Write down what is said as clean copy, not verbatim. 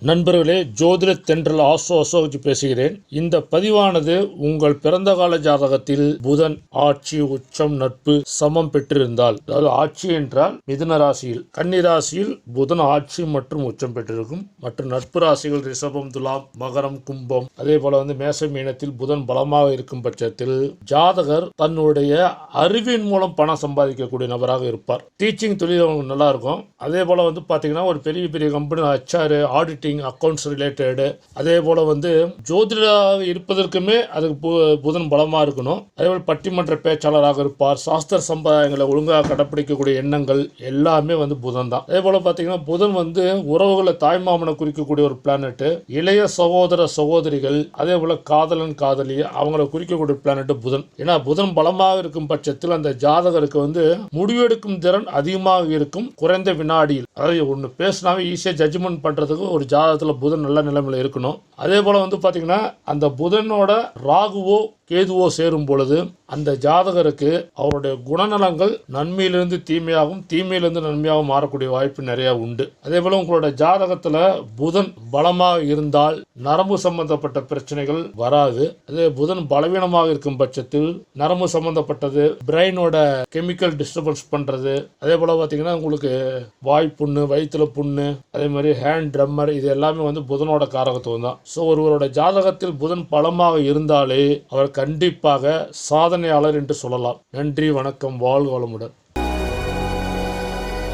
நண்பர்களே, ஜோதிட தென்றல் அசோக் பேசுகிறேன். இந்த பதிவானது உங்கள் பிறந்த கால ஜாதகத்தில் புதன் ஆட்சி, உச்சம், நட்பு, சமம் பெற்றிருந்தால், அதாவது ஆட்சி என்றால் மிதுன ராசியில், கன்னி ராசியில் புதன் ஆட்சி மற்றும் உச்சம் பெற்றிருக்கும். மற்றும் நட்பு ராசிகள் ரிஷபம், துலாம், மகரம், கும்பம், அதே போல மேச மீனத்தில் புதன் பலமாக இருக்கும் பட்சத்தில் ஜாதகர் தன்னுடைய அறிவின் மூலம் பணம் சம்பாதிக்கக்கூடிய நபராக இருப்பார். டீச்சிங் தொழில் அவங்களுக்கு நல்லா இருக்கும். அதே போல பாத்தீங்கன்னா ஒரு பெரிய பெரிய company HR, auditing, accounts related, அதே போல ஜோதிடராக இருப்பதற்குமே அதுக்கு புதன் பலமாக இருக்கணும். அதே போல் பட்டிமன்ற பேச்சாளராக இருப்பார். சாஸ்திர சம்பிரதாயங்களை ஒழுங்காக கடைப்பிடிக்கக்கூடிய எண்ணங்கள் எல்லாமே புதன் தான். அதே போல பார்த்தீங்கன்னா புதன் உறவுகளை தாய்மாமனை குறிக்கக்கூடிய ஒரு பிளானட். இளைய சகோதர சகோதரிகள், அதே போல காதலன் காதலி, அவங்களை குறிக்கக்கூடிய பிளானட் புதன். ஏன்னா புதன் பலமாக இருக்கும் பட்சத்தில் அந்த ஜாதகருக்கு முடிவெடுக்கும் திறன் அதிகமாக இருக்கும். குறைந்த வினாடியில், அதாவது ஒன்று பேசினாவே ஈஸியாக ஜட்ஜ்மெண்ட் பண்ணுறதுக்கு ஒரு ஜாதகத்தில் புதன் நல்ல நிலைமையில் இருக்கணும். அதே போல் பார்த்தீங்கன்னா அந்த புதனோட ராகுவோ கேதுவோ சேரும் பொழுது அந்த ஜாதகருக்கு அவருடைய குணநலங்கள் நன்மையிலிருந்து தீமையாகவும், தீமையிலிருந்து நன்மையாகவும் மாறக்கூடிய வாய்ப்பு நிறைய உண்டு. அதே போல உங்களோட ஜாதகத்தில் புதன் பலமாக இருந்தால் நரம்பு சம்பந்தப்பட்ட பிரச்சனைகள் வராது. அதே புதன் பலவீனமாக இருக்கும் பட்சத்தில் நரம்பு சம்பந்தப்பட்டது, பிரெயினோட கெமிக்கல் டிஸ்டர்பன்ஸ் பண்றது, அதே போல பார்த்தீங்கன்னா உங்களுக்கு வாய் புண்ணு, வயிற்றுல புண்ணு, அதே மாதிரி ஹேண்ட் ட்ரம்மர், இது எல்லாமே புதனோட காரகத்துவம் தான். ஸோ ஒருவரோட ஜாதகத்தில் புதன் பலமாக இருந்தாலே அவர் கண்டிப்பாக சாதனையாளர் என்று சொல்லலாம். நன்றி, வணக்கம், வாழ்க வளமுடன்.